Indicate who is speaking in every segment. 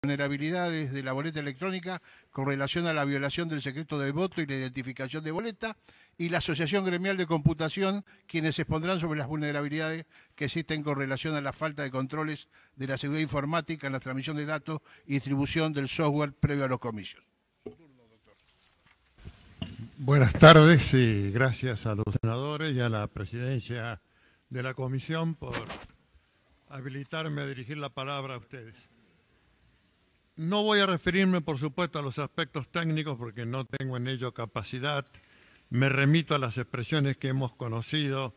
Speaker 1: vulnerabilidades de la boleta electrónica con relación a la violación del secreto del voto y la identificación de boleta, y la Asociación Gremial de Computación, quienes expondrán sobre las vulnerabilidades que existen con relación a la falta de controles de la seguridad informática en la transmisión de datos y distribución del software previo a los comicios.
Speaker 2: Buenas tardes y gracias a los senadores y a la presidencia de la comisión por habilitarme a dirigir la palabra a ustedes. No voy a referirme, por supuesto, a los aspectos técnicos porque no tengo en ello capacidad. Me remito a las expresiones que hemos conocido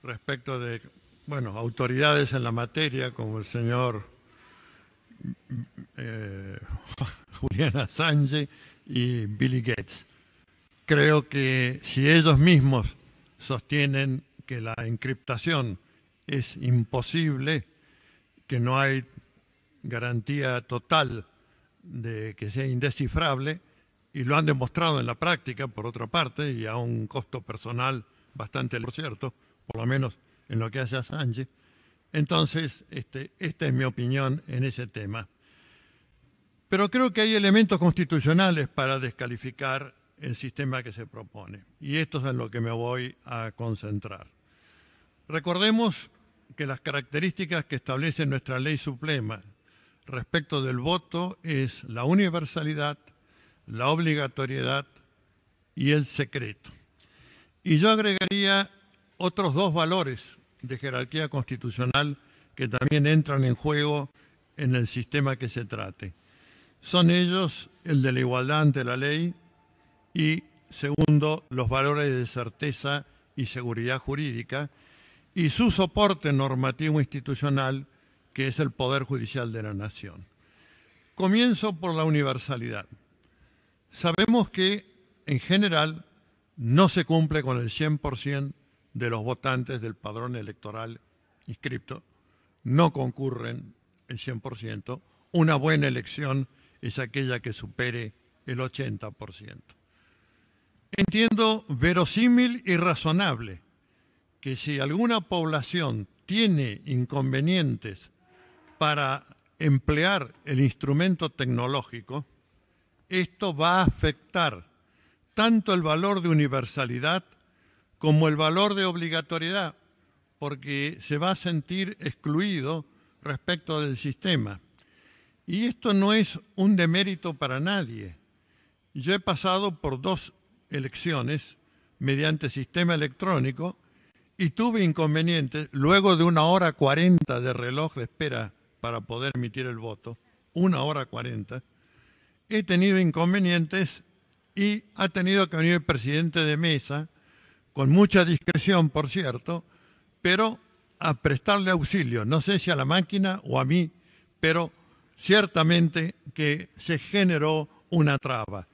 Speaker 2: respecto de, autoridades en la materia como el señor Julian Assange y Billy Gates. Creo que si ellos mismos sostienen que la encriptación es imposible, que no hay garantía total de que sea indescifrable, y lo han demostrado en la práctica, por otra parte, y a un costo personal bastante, por cierto, por lo menos en lo que hace a Assange. Entonces, esta es mi opinión en ese tema. Pero creo que hay elementos constitucionales para descalificar el sistema que se propone, y esto es en lo que me voy a concentrar. Recordemos que las características que establece nuestra ley suprema respecto del voto es la universalidad, la obligatoriedad y el secreto. Y yo agregaría otros dos valores de jerarquía constitucional que también entran en juego en el sistema que se trate. Son ellos el de la igualdad ante la ley y, segundo, los valores de certeza y seguridad jurídica y su soporte normativo institucional, que es el Poder Judicial de la Nación. Comienzo por la universalidad. Sabemos que, en general, no se cumple con el 100% de los votantes del padrón electoral inscripto. No concurren el 100%. Una buena elección es aquella que supere el 80%. Entiendo verosímil y razonable que si alguna población tiene inconvenientes para emplear el instrumento tecnológico, esto va a afectar tanto el valor de universalidad como el valor de obligatoriedad, porque se va a sentir excluido respecto del sistema. Y esto no es un demérito para nadie. Yo he pasado por dos elecciones mediante sistema electrónico y tuve inconvenientes luego de 1 hora 40 de reloj de espera para poder emitir el voto, 1 hora 40. He tenido inconvenientes y ha tenido que venir el presidente de mesa, con mucha discreción, por cierto, pero a prestarle auxilio, no sé si a la máquina o a mí, pero ciertamente que se generó una traba.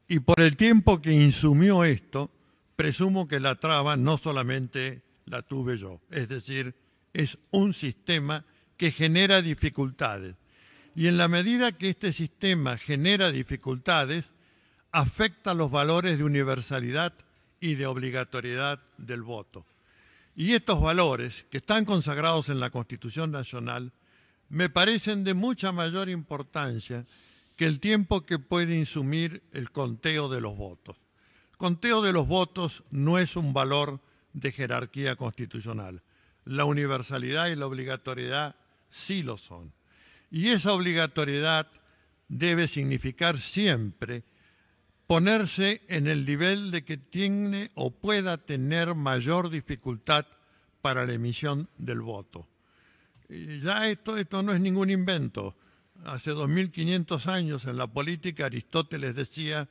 Speaker 2: Y por el tiempo que insumió esto, presumo que la traba no solamente la tuve yo, es decir, es un sistema que genera dificultades. Y en la medida que este sistema genera dificultades, afecta los valores de universalidad y de obligatoriedad del voto. Y estos valores, que están consagrados en la Constitución Nacional, me parecen de mucha mayor importancia que el tiempo que puede insumir el conteo de los votos. El conteo de los votos no es un valor de jerarquía constitucional. La universalidad y la obligatoriedad sí lo son. Y esa obligatoriedad debe significar siempre ponerse en el nivel de que tiene o pueda tener mayor dificultad para la emisión del voto. Y ya esto no es ningún invento. Hace 2500 años en la política Aristóteles decía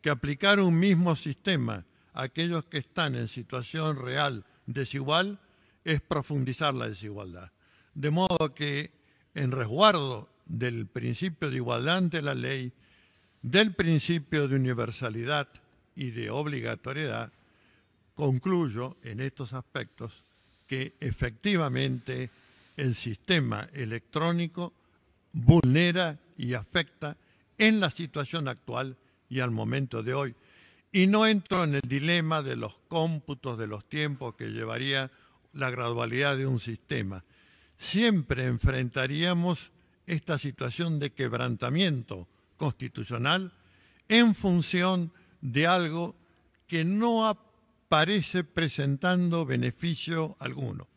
Speaker 2: que aplicar un mismo sistema a aquellos que están en situación real desigual es profundizar la desigualdad. De modo que en resguardo del principio de igualdad ante la ley, del principio de universalidad y de obligatoriedad, concluyo en estos aspectos que efectivamente el sistema electrónico vulnera y afecta en la situación actual y al momento de hoy. Y no entro en el dilema de los cómputos de los tiempos que llevaría la gradualidad de un sistema. Siempre enfrentaríamos esta situación de quebrantamiento constitucional en función de algo que no aparece presentando beneficio alguno.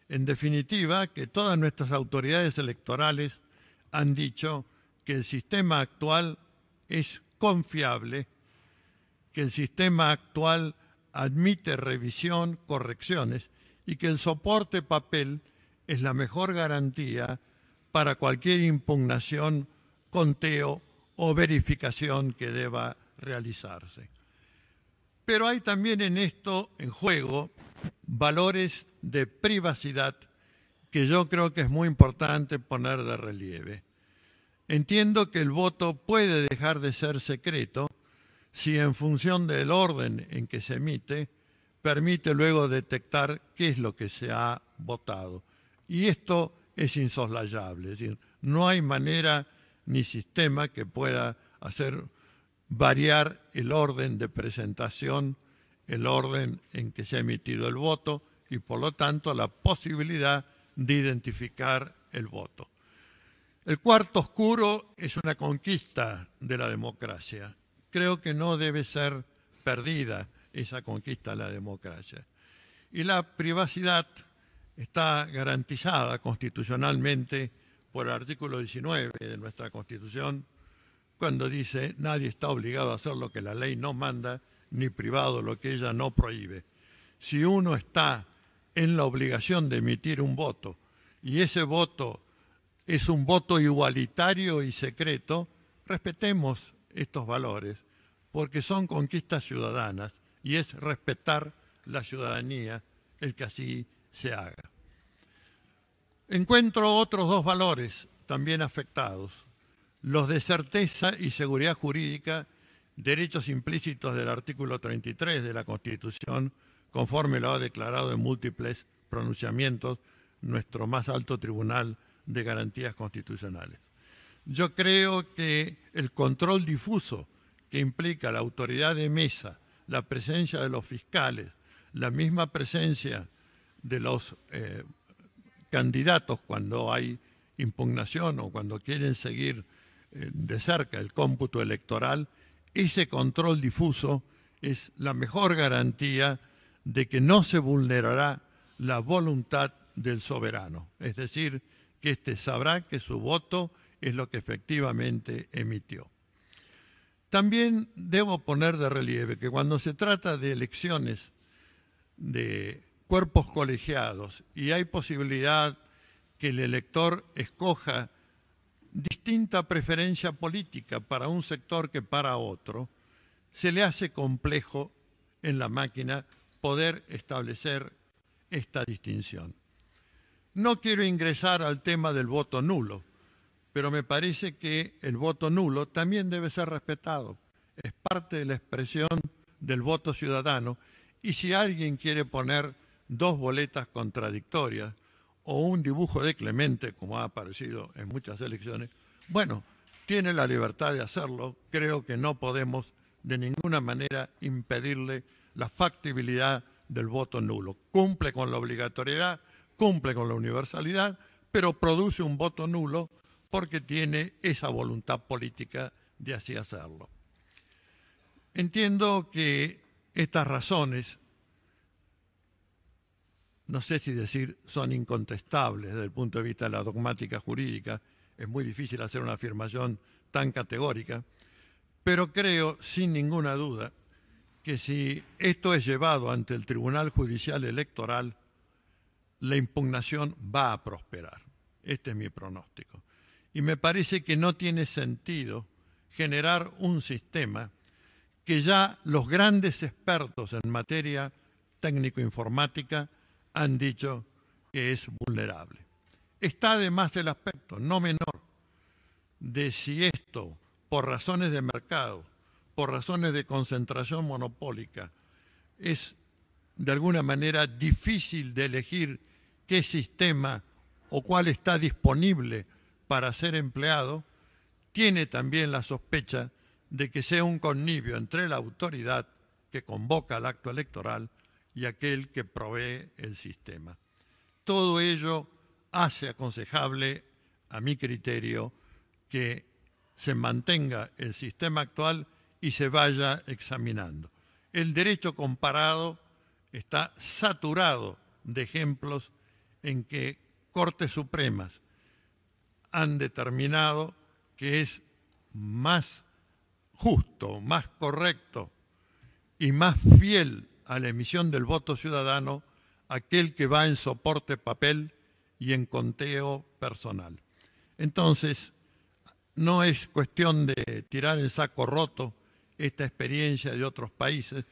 Speaker 2: En definitiva, que todas nuestras autoridades electorales han dicho que el sistema actual es confiable, que el sistema actual admite revisión, correcciones y que el soporte papel es la mejor garantía para cualquier impugnación, conteo o verificación que deba realizarse. Pero hay también en esto, en juego, valores de privacidad que yo creo que es muy importante poner de relieve. Entiendo que el voto puede dejar de ser secreto si en función del orden en que se emite, permite luego detectar qué es lo que se ha votado. Y esto es insoslayable, es decir, no hay manera ni sistema que pueda hacer variar el orden de presentación, el orden en que se ha emitido el voto y por lo tanto la posibilidad de identificar el voto. El cuarto oscuro es una conquista de la democracia. Creo que no debe ser perdida esa conquista de la democracia. Y la privacidad está garantizada constitucionalmente por el artículo 19 de nuestra Constitución, cuando dice nadie está obligado a hacer lo que la ley no manda, ni privado lo que ella no prohíbe. Si uno está en la obligación de emitir un voto y ese voto es un voto igualitario y secreto, respetemos estos valores, porque son conquistas ciudadanas y es respetar la ciudadanía el que así se haga. Encuentro otros dos valores también afectados, los de certeza y seguridad jurídica, derechos implícitos del artículo 33 de la Constitución, conforme lo ha declarado en múltiples pronunciamientos nuestro más alto tribunal de garantías constitucionales. Yo creo que el control difuso que implica la autoridad de mesa, la presencia de los fiscales, la misma presencia de los candidatos cuando hay impugnación o cuando quieren seguir de cerca el cómputo electoral, ese control difuso es la mejor garantía de que no se vulnerará la voluntad del soberano, es decir, que éste sabrá que su voto es lo que efectivamente emitió. También debo poner de relieve que cuando se trata de elecciones de cuerpos colegiados y hay posibilidad que el elector escoja distinta preferencia política para un sector que para otro, se le hace complejo en la máquina poder establecer esta distinción. No quiero ingresar al tema del voto nulo, pero me parece que el voto nulo también debe ser respetado. Es parte de la expresión del voto ciudadano y si alguien quiere poner dos boletas contradictorias o un dibujo de Clemente, como ha aparecido en muchas elecciones, bueno, tiene la libertad de hacerlo. Creo que no podemos de ninguna manera impedirle la factibilidad del voto nulo. Cumple con la obligatoriedad, cumple con la universalidad, pero produce un voto nulo porque tiene esa voluntad política de así hacerlo. Entiendo que estas razones, no sé si decir son incontestables desde el punto de vista de la dogmática jurídica, es muy difícil hacer una afirmación tan categórica, pero creo sin ninguna duda que si esto es llevado ante el Tribunal Judicial Electoral, la impugnación va a prosperar. Este es mi pronóstico. Y me parece que no tiene sentido generar un sistema que ya los grandes expertos en materia técnico-informática han dicho que es vulnerable. Está además el aspecto no menor de si esto, por razones de mercado, por razones de concentración monopólica, es de alguna manera difícil de elegir qué sistema o cuál está disponible para ser empleado, tiene también la sospecha de que sea un connivio entre la autoridad que convoca al acto electoral y aquel que provee el sistema. Todo ello hace aconsejable a mi criterio, que se mantenga el sistema actual y se vaya examinando. El derecho comparado está saturado de ejemplos en que Cortes Supremas han determinado que es más justo, más correcto y más fiel a la emisión del voto ciudadano aquel que va en soporte papel y en conteo personal. Entonces, no es cuestión de tirar en saco roto esta experiencia de otros países.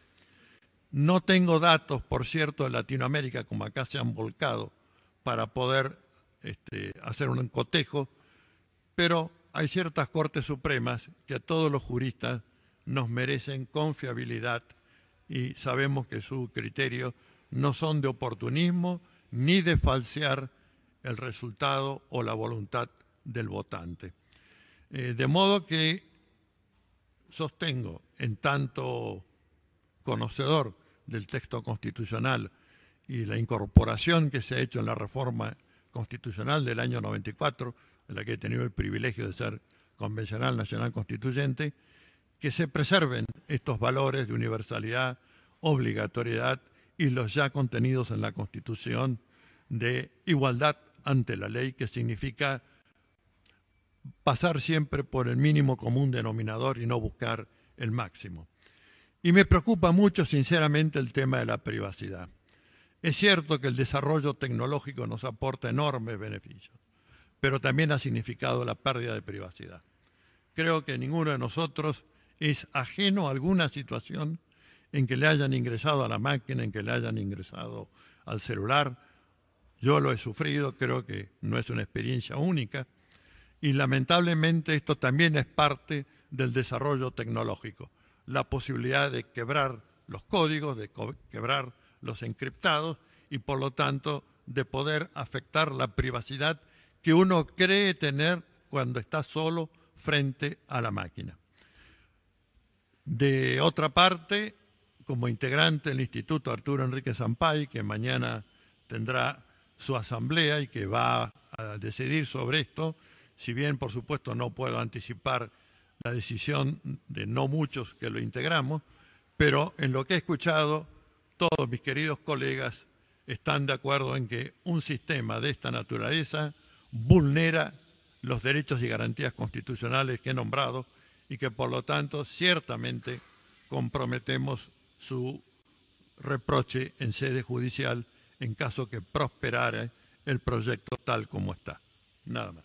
Speaker 2: No tengo datos, por cierto, de Latinoamérica, como acá se han volcado, para poder hacer un cotejo, pero hay ciertas Cortes Supremas que a todos los juristas nos merecen confiabilidad y sabemos que sus criterios no son de oportunismo ni de falsear el resultado o la voluntad del votante. De modo que sostengo, en tanto conocedor del texto constitucional y la incorporación que se ha hecho en la reforma constitucional del año 94, en la que he tenido el privilegio de ser convencional nacional constituyente, que se preserven estos valores de universalidad, obligatoriedad y los ya contenidos en la Constitución de igualdad ante la ley, que significa pasar siempre por el mínimo común denominador y no buscar el máximo. Y me preocupa mucho, sinceramente, el tema de la privacidad. Es cierto que el desarrollo tecnológico nos aporta enormes beneficios, pero también ha significado la pérdida de privacidad. Creo que ninguno de nosotros es ajeno a alguna situación en que le hayan ingresado a la máquina, en que le hayan ingresado al celular. Yo lo he sufrido, creo que no es una experiencia única, y lamentablemente esto también es parte del desarrollo tecnológico. La posibilidad de quebrar los códigos, de quebrar los encriptados y por lo tanto de poder afectar la privacidad que uno cree tener cuando está solo frente a la máquina. De otra parte, como integrante del Instituto Arturo Enrique Sampay, que mañana tendrá su asamblea y que va a decidir sobre esto, si bien por supuesto no puedo anticipar la decisión de no muchos que lo integramos, pero en lo que he escuchado, todos mis queridos colegas están de acuerdo en que un sistema de esta naturaleza vulnera los derechos y garantías constitucionales que he nombrado y que por lo tanto ciertamente comprometemos su reproche en sede judicial en caso que prosperara el proyecto tal como está. Nada más.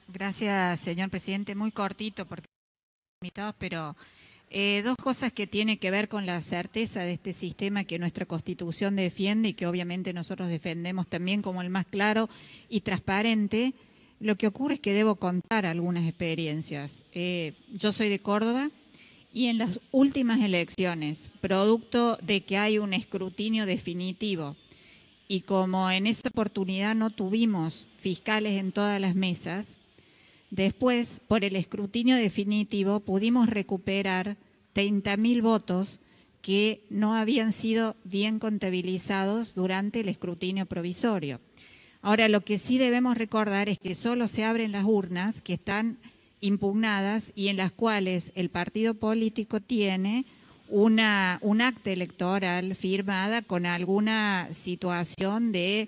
Speaker 3: Gracias, señor presidente. Muy cortito porque invitados, pero dos cosas que tienen que ver con la certeza de este sistema que nuestra Constitución defiende y que obviamente nosotros defendemos también como el más claro y transparente. Lo que ocurre es que debo contar algunas experiencias. Yo soy de Córdoba y en las últimas elecciones, producto de que hay un escrutinio definitivo, y como en esa oportunidad no tuvimos fiscales en todas las mesas, después, por el escrutinio definitivo, pudimos recuperar 30.000 votos que no habían sido bien contabilizados durante el escrutinio provisorio. Ahora, lo que sí debemos recordar es que solo se abren las urnas que están impugnadas y en las cuales el partido político tiene un acta electoral firmada con alguna situación de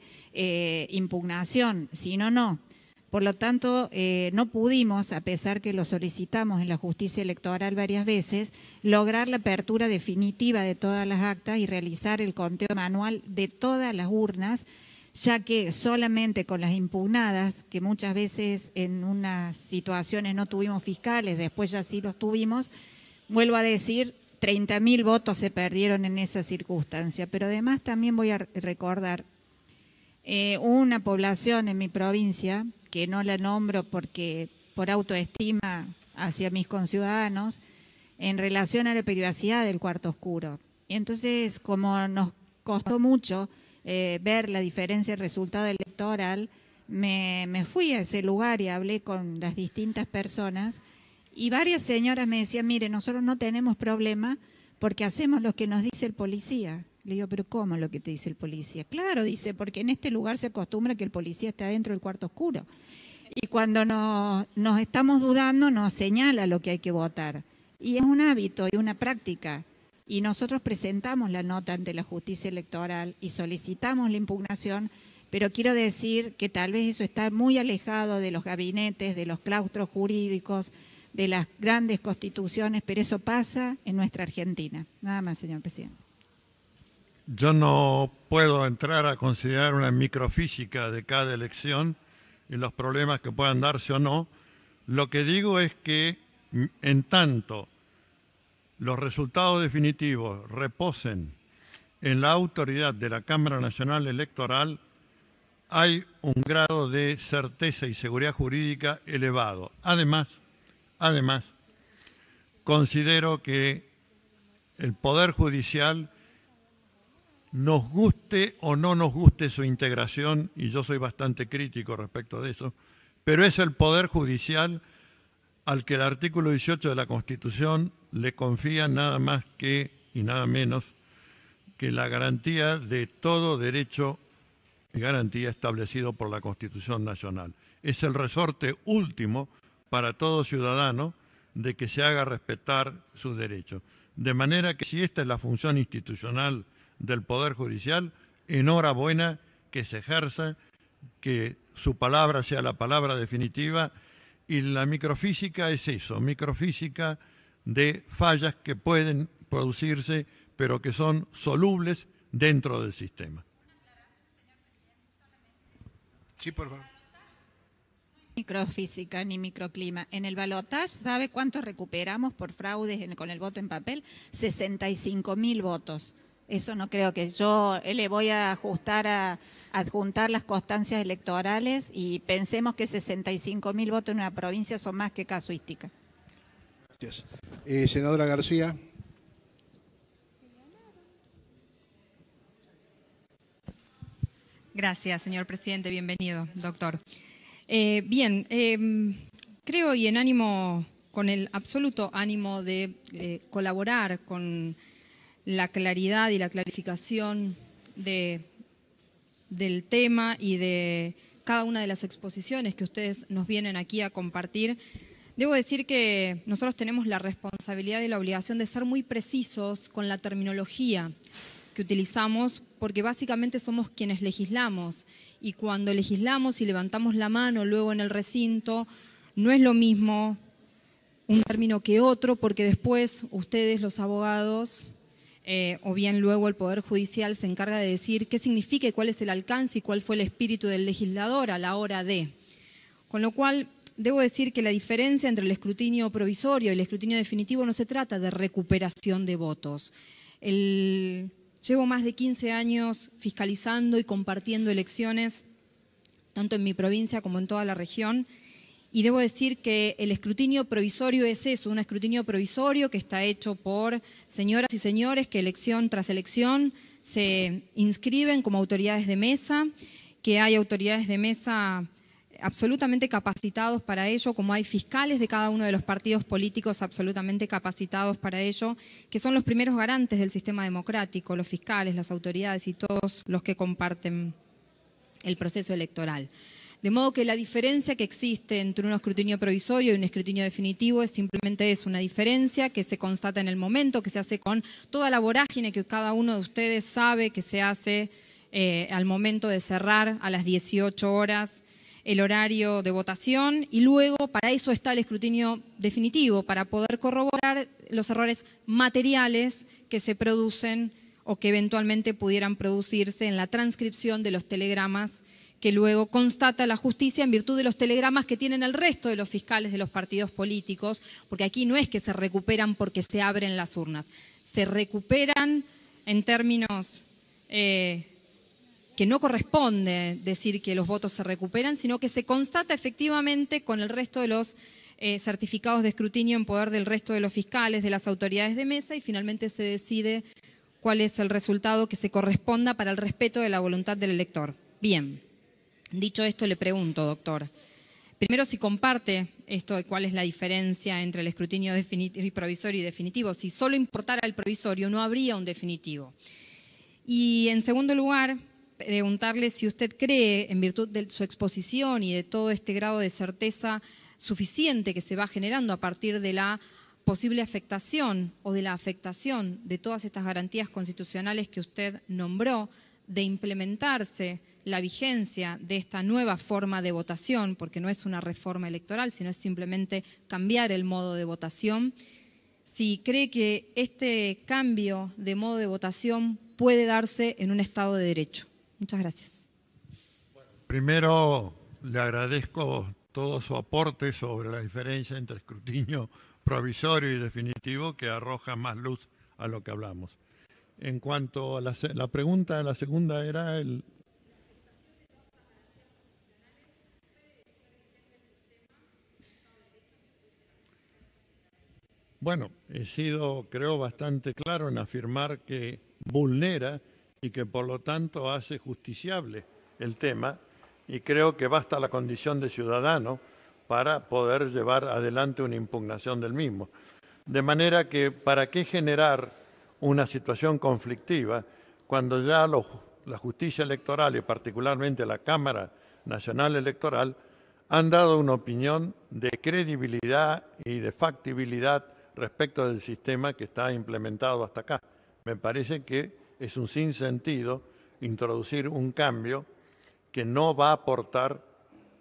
Speaker 3: impugnación, si no, no. Por lo tanto, no pudimos, a pesar que lo solicitamos en la justicia electoral varias veces, lograr la apertura definitiva de todas las actas y realizar el conteo manual de todas las urnas, ya que solamente con las impugnadas, que muchas veces en unas situaciones no tuvimos fiscales, después ya sí los tuvimos, vuelvo a decir, 30.000 votos se perdieron en esa circunstancia. Pero además también voy a recordar una población en mi provincia, que no la nombro porque por autoestima hacia mis conciudadanos, en relación a la privacidad del cuarto oscuro. Y entonces, como nos costó mucho ver la diferencia del resultado electoral, me fui a ese lugar y hablé con las distintas personas y varias señoras me decían, mire, nosotros no tenemos problema porque hacemos lo que nos dice el policía. Le digo, ¿pero cómo lo que te dice el policía? Claro, dice, porque en este lugar se acostumbra que el policía esté adentro del cuarto oscuro. Y cuando nos estamos dudando, nos señala lo que hay que votar. Y es un hábito y una práctica. Y nosotros presentamos la nota ante la justicia electoral y solicitamos la impugnación, pero quiero decir que tal vez eso está muy alejado de los gabinetes, de los claustros jurídicos, de las grandes constituciones, pero eso pasa en nuestra Argentina. Nada más, señor presidente.
Speaker 2: Yo no puedo entrar a considerar una microfísica de cada elección y los problemas que puedan darse o no. Lo que digo es que en tanto los resultados definitivos reposen en la autoridad de la Cámara Nacional Electoral, hay un grado de certeza y seguridad jurídica elevado. Además, considero que el Poder Judicial, nos guste o no nos guste su integración, y yo soy bastante crítico respecto de eso, pero es el Poder Judicial al que el artículo 18 de la Constitución le confía nada más que y nada menos que la garantía de todo derecho y garantía establecido por la Constitución Nacional. Es el resorte último para todo ciudadano de que se haga respetar sus derechos. De manera que si esta es la función institucional del Poder Judicial, enhorabuena, que se ejerza, que su palabra sea la palabra definitiva, y la microfísica es eso, microfísica de fallas que pueden producirse, pero que son solubles dentro del sistema.
Speaker 1: Sí, por favor.
Speaker 3: Microfísica ni microclima. En el balotaje, ¿sabe cuánto recuperamos por fraudes con el voto en papel? 65.000 votos. Eso no creo que yo le voy a adjuntar las constancias electorales y pensemos que 65.000 votos en una provincia son más que casuística.
Speaker 1: Gracias. Senadora García.
Speaker 4: Gracias, señor presidente. Bienvenido, doctor. Creo y con el absoluto ánimo de colaborar con la claridad y la clarificación del tema y de cada una de las exposiciones que ustedes nos vienen aquí a compartir. Debo decir que nosotros tenemos la responsabilidad y la obligación de ser muy precisos con la terminología que utilizamos, porque básicamente somos quienes legislamos, y cuando legislamos y levantamos la mano luego en el recinto, no es lo mismo un término que otro, porque después ustedes, los abogados, o bien luego el Poder Judicial se encarga de decir qué significa y cuál es el alcance y cuál fue el espíritu del legislador a la hora de. Con lo cual, debo decir que la diferencia entre el escrutinio provisorio y el escrutinio definitivo no se trata de recuperación de votos. Llevo más de 15 años fiscalizando y compartiendo elecciones, tanto en mi provincia como en toda la región, y debo decir que el escrutinio provisorio es eso, un escrutinio provisorio que está hecho por señoras y señores que elección tras elección se inscriben como autoridades de mesa, que hay autoridades de mesa absolutamente capacitados para ello, como hay fiscales de cada uno de los partidos políticos absolutamente capacitados para ello, que son los primeros garantes del sistema democrático, los fiscales, las autoridades y todos los que comparten el proceso electoral. De modo que la diferencia que existe entre un escrutinio provisorio y un escrutinio definitivo es simplemente eso, una diferencia que se constata en el momento, que se hace con toda la vorágine que cada uno de ustedes sabe que se hace al momento de cerrar a las 18 horas el horario de votación, y luego para eso está el escrutinio definitivo, para poder corroborar los errores materiales que se producen o que eventualmente pudieran producirse en la transcripción de los telegramas que luego constata la justicia en virtud de los telegramas que tienen el resto de los fiscales de los partidos políticos, porque aquí no es que se recuperan porque se abren las urnas, se recuperan en términos que no corresponde decir que los votos se recuperan, sino que se constata efectivamente con el resto de los certificados de escrutinio en poder del resto de los fiscales, de las autoridades de mesa, y finalmente se decide cuál es el resultado que se corresponda para el respeto de la voluntad del elector. Bien, dicho esto, le pregunto, doctor, Primero, si comparte esto de cuál es la diferencia entre el escrutinio provisorio y definitivo. Si solo importara el provisorio, no habría un definitivo. Y en segundo lugar, preguntarle si usted cree, en virtud de su exposición y de todo este grado de certeza suficiente que se va generando a partir de la posible afectación o de la afectación de todas estas garantías constitucionales que usted nombró, de implementarse la vigencia de esta nueva forma de votación, porque no es una reforma electoral, sino es simplemente cambiar el modo de votación, si cree que este cambio de modo de votación puede darse en un Estado de Derecho. Muchas gracias.
Speaker 2: Primero, le agradezco todo su aporte sobre la diferencia entre escrutinio provisorio y definitivo, que arroja más luz a lo que hablamos. En cuanto a la pregunta, la segunda era el... Bueno, he sido, creo, bastante claro en afirmar que vulnera y que por lo tanto hace justiciable el tema, y creo que basta la condición de ciudadano para poder llevar adelante una impugnación del mismo. De manera que, ¿para qué generar una situación conflictiva cuando ya la justicia electoral y particularmente la Cámara Nacional Electoral han dado una opinión de credibilidad y de factibilidad respecto del sistema que está implementado hasta acá? Me parece que es un sinsentido introducir un cambio que no va a aportar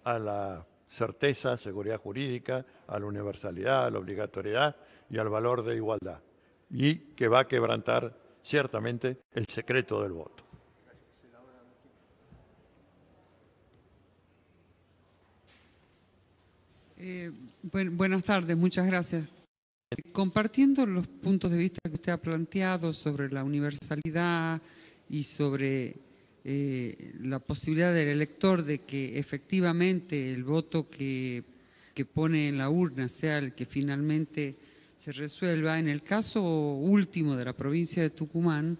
Speaker 2: a la certeza, seguridad jurídica, a la universalidad, a la obligatoriedad y al valor de igualdad, y que va a quebrantar ciertamente el secreto del voto.
Speaker 5: Buenas tardes, muchas gracias. Compartiendo los puntos de vista que usted ha planteado sobre la universalidad y sobre la posibilidad del elector de que efectivamente el voto que pone en la urna sea el que finalmente se resuelva, en el caso último de la provincia de Tucumán,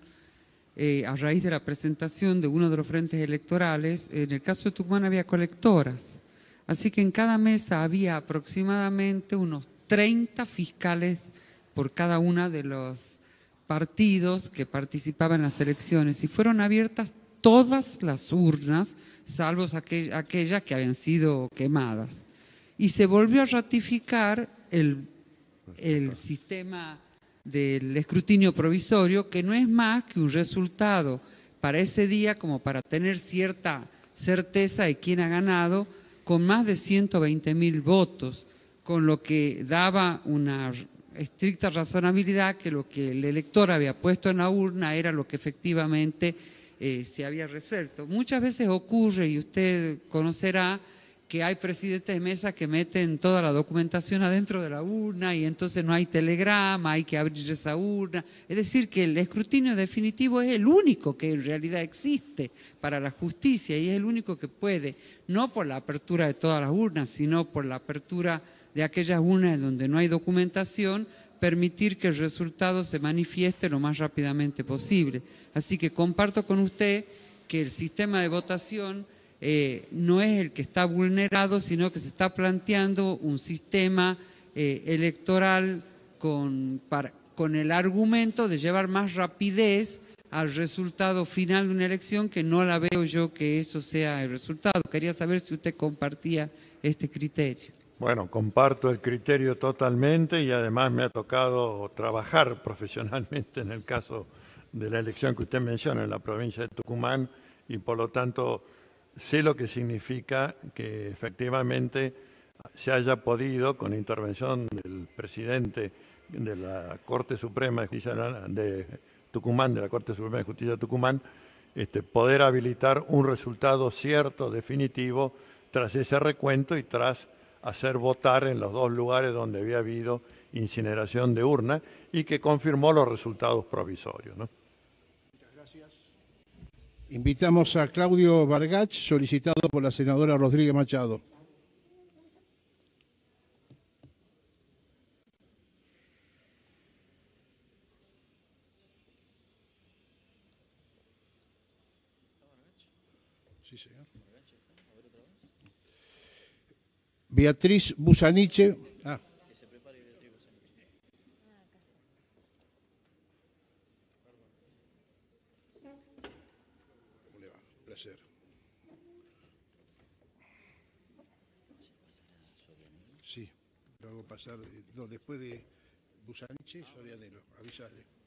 Speaker 5: a raíz de la presentación de uno de los frentes electorales, en el caso de Tucumán había colectoras, así que en cada mesa había aproximadamente unos 30 fiscales por cada uno de los partidos que participaban en las elecciones, y fueron abiertas todas las urnas, salvo aquellas que habían sido quemadas. Y se volvió a ratificar el sistema del escrutinio provisorio, que no es más que un resultado para ese día, como para tener cierta certeza de quién ha ganado, con más de 120.000 votos, con lo que daba una estricta razonabilidad que lo que el elector había puesto en la urna era lo que efectivamente se había resuelto. Muchas veces ocurre, y usted conocerá, que hay presidentes de mesa que meten toda la documentación adentro de la urna y entonces no hay telegrama, hay que abrir esa urna. Es decir, que el escrutinio definitivo es el único que en realidad existe para la justicia, y es el único que puede, no por la apertura de todas las urnas, sino por la apertura de aquellas urnas donde no hay documentación, permitir que el resultado se manifieste lo más rápidamente posible. Así que comparto con usted que el sistema de votación no es el que está vulnerado, sino que se está planteando un sistema electoral con el argumento de llevar más rapidez al resultado final de una elección, que no la veo yo que eso sea el resultado. Quería saber si usted compartía este criterio.
Speaker 2: Bueno, comparto el criterio totalmente, y además me ha tocado trabajar profesionalmente en el caso de la elección que usted menciona en la provincia de Tucumán, y por lo tanto sé lo que significa que efectivamente se haya podido, con intervención del presidente de la Corte Suprema de Justicia de Tucumán, de la Corte Suprema de Justicia de Tucumán, poder habilitar un resultado cierto, definitivo, tras ese recuento y tras hacer votar en los dos lugares donde había habido incineración de urna, y que confirmó los resultados provisorios, ¿no?
Speaker 1: Muchas gracias. Invitamos a Claudio Bargach, solicitado por la senadora Rodríguez Machado. Sí, señor. Beatriz Busaniche. Ah. ¿Cómo le va? Placer. Sí, lo hago pasar. No, después de Busaniche, Sorianelo. Avisale.